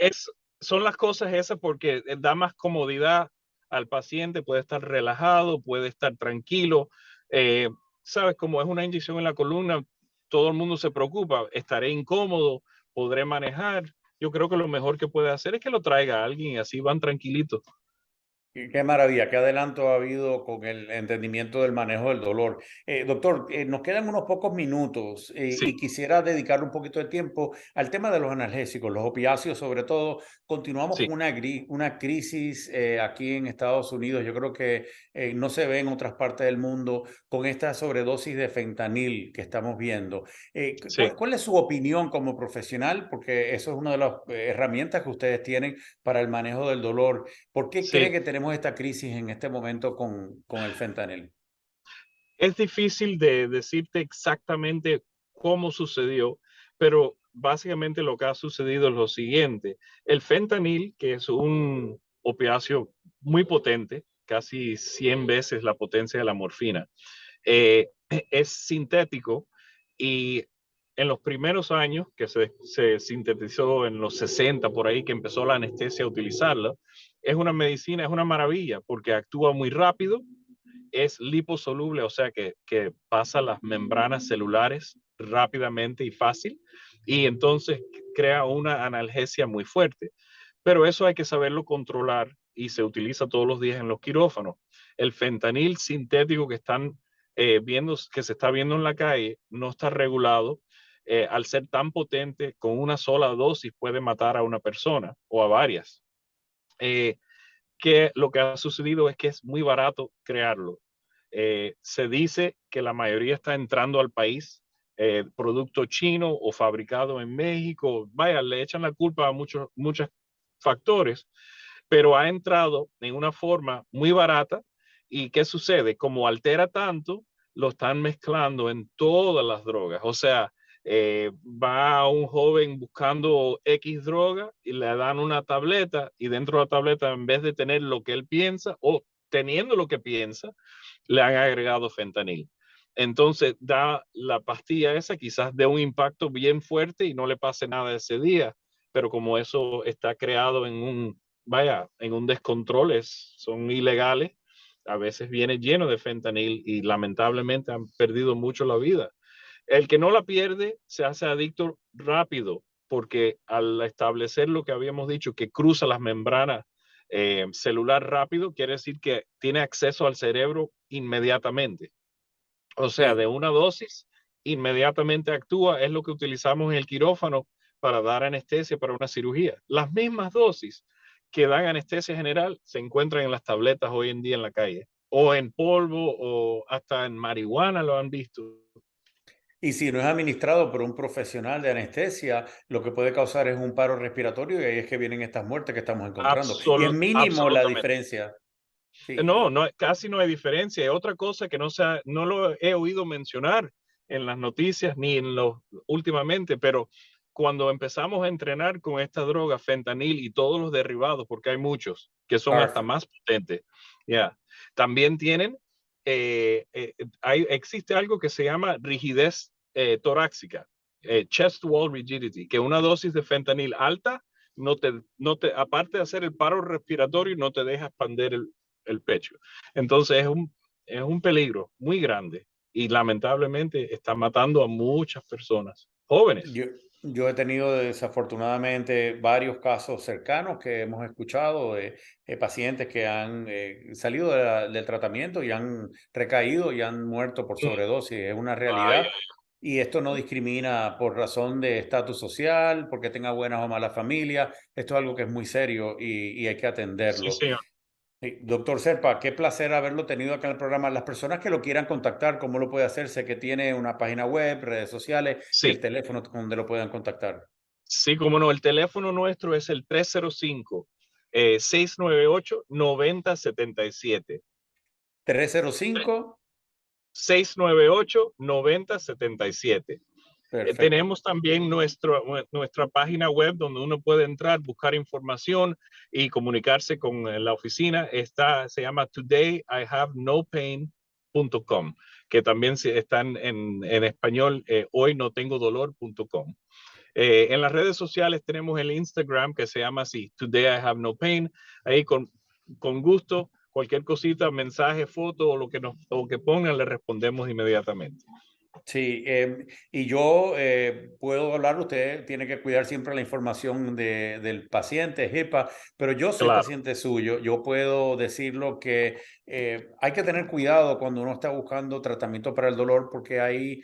son las cosas esas porque da más comodidad al paciente, puede estar relajado, puede estar tranquilo. Eh, Sabes, como es una inyección en la columna, todo el mundo se preocupa, estaré incómodo, podré manejar. Yo creo que lo mejor que puede hacer es que lo traiga a alguien y así van tranquilitos. Y qué maravilla, qué adelanto ha habido con el entendimiento del manejo del dolor. Doctor, nos quedan unos pocos minutos Sí, y quisiera dedicar un poquito de tiempo al tema de los analgésicos, los opiáceos sobre todo. Continuamos sí, con una crisis aquí en Estados Unidos. Yo creo que no se ve en otras partes del mundo con esta sobredosis de fentanil que estamos viendo. sí, ¿Cuál es su opinión como profesional? Porque eso es una de las herramientas que ustedes tienen para el manejo del dolor. ¿Por qué cree sí. que tenemos esta crisis en este momento con el fentanil? Es difícil de decirte exactamente cómo sucedió, pero básicamente lo que ha sucedido es lo siguiente. El fentanil, que es un opiáceo muy potente, casi 100 veces la potencia de la morfina, es sintético y en los primeros años, que se sintetizó en los 60 por ahí, que empezó la anestesia a utilizarla, es una medicina, es una maravilla porque actúa muy rápido, es liposoluble, o sea que pasa las membranas celulares rápidamente y fácil, y entonces crea una analgesia muy fuerte. Pero eso hay que saberlo controlar y se utiliza todos los días en los quirófanos. El fentanil sintético que se está viendo en la calle no está regulado. Al ser tan potente, con una sola dosis puede matar a una persona o a varias. Eh, que lo que ha sucedido es que es muy barato crearlo. Se dice que la mayoría está entrando al país, producto chino o fabricado en México. Vaya, le echan la culpa a muchos factores, pero ha entrado en una forma muy barata. ¿Y qué sucede? Como altera tanto, lo están mezclando en todas las drogas. O sea, va a un joven buscando X droga y le dan una tableta y dentro de la tableta, en vez de tener lo que él piensa o teniendo lo que piensa, le han agregado fentanil. Entonces da la pastilla esa, quizás de un impacto bien fuerte y no le pase nada ese día, pero como eso está creado en un descontrol, son ilegales, a veces viene lleno de fentanil y lamentablemente han perdido mucho la vida. El que no la pierde se hace adicto rápido, porque al establecer lo que habíamos dicho, que cruza las membranas celular rápido, quiere decir que tiene acceso al cerebro inmediatamente. O sea, de Sí. una dosis, inmediatamente actúa, es lo que utilizamos en el quirófano para dar anestesia para una cirugía. Las mismas dosis que dan anestesia general se encuentran en las tabletas hoy en día en la calle, o en polvo, o hasta en marihuana lo han visto. Y si no es administrado por un profesional de anestesia, lo que puede causar es un paro respiratorio y ahí es que vienen estas muertes que estamos encontrando. Y es mínimo la Absolutamente. diferencia. Sí. No, no, casi no hay diferencia. Y otra cosa que no lo he oído mencionar en las noticias ni últimamente, pero cuando empezamos a entrenar con esta droga, fentanil y todos los derivados, porque hay muchos que son hasta Arf. más potentes, ya, también tienen, existe algo que se llama rigidez torácica, chest wall rigidity, que una dosis de fentanil alta aparte de hacer el paro respiratorio, no te deja expandir el pecho. Entonces es un peligro muy grande y lamentablemente está matando a muchas personas, jóvenes. Yo, yo he tenido desafortunadamente varios casos cercanos que hemos escuchado de pacientes que han salido del tratamiento y han recaído y han muerto por sobredosis. Es una Vaya. realidad. Y esto no discrimina por razón de estatus social, porque tenga buena o mala familia. Esto es algo que es muy serio y hay que Sí, atenderlo. señor. Sí, doctor Serpa, qué placer haberlo tenido acá en el programa. Las personas que lo quieran contactar, ¿cómo lo puede hacer? Sé que tiene una página web, redes sociales y Sí, el teléfono donde lo puedan contactar. sí, como no. El teléfono nuestro es el 305 698 9077. 305. 698 9077. Perfecto. Tenemos también nuestra página web donde uno puede entrar, buscar información y comunicarse con la oficina. Se llama todayihavenopain.com, que también están en español, hoynotengodolor.com. En las redes sociales tenemos el Instagram que se llama así, Today I Have No Pain. Ahí con gusto, cualquier cosita, mensaje, foto o lo que pongan, le respondemos inmediatamente. Sí, y yo puedo hablar, usted tiene que cuidar siempre la información del paciente, HIPAA, pero yo soy Claro. paciente suyo, yo puedo decirlo que hay que tener cuidado cuando uno está buscando tratamiento para el dolor porque hay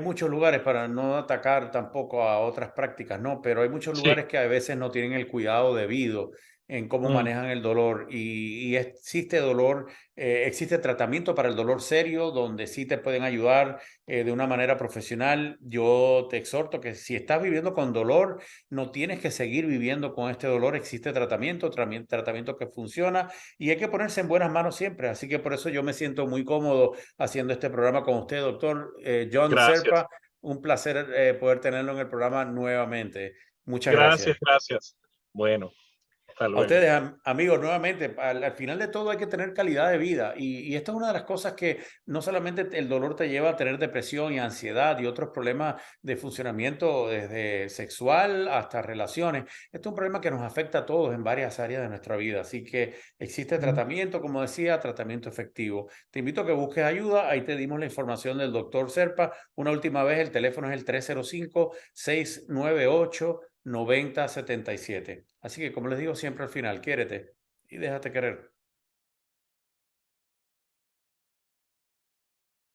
muchos lugares, para no atacar tampoco a otras prácticas, ¿no? Pero hay muchos Sí. lugares que a veces no tienen el cuidado debido en cómo manejan el dolor y existe dolor, existe tratamiento para el dolor serio donde sí te pueden ayudar de una manera profesional. Yo te exhorto que si estás viviendo con dolor, no tienes que seguir viviendo con este dolor. Existe tratamiento que funciona y hay que ponerse en buenas manos siempre. Así que por eso yo me siento muy cómodo haciendo este programa con usted, doctor John Gracias. Serpa. Un placer poder tenerlo en el programa nuevamente. Muchas gracias. Gracias. Bueno. Hasta A luego. ustedes, amigos, nuevamente, al final de todo hay que tener calidad de vida y esta es una de las cosas que no solamente el dolor te lleva a tener depresión y ansiedad y otros problemas de funcionamiento desde sexual hasta relaciones. Esto es un problema que nos afecta a todos en varias áreas de nuestra vida, así que existe tratamiento, como decía, tratamiento efectivo. Te invito a que busques ayuda, ahí te dimos la información del doctor Serpa. Una última vez, el teléfono es el 305-698-9077. Así que, como les digo siempre al final, quiérete y déjate querer.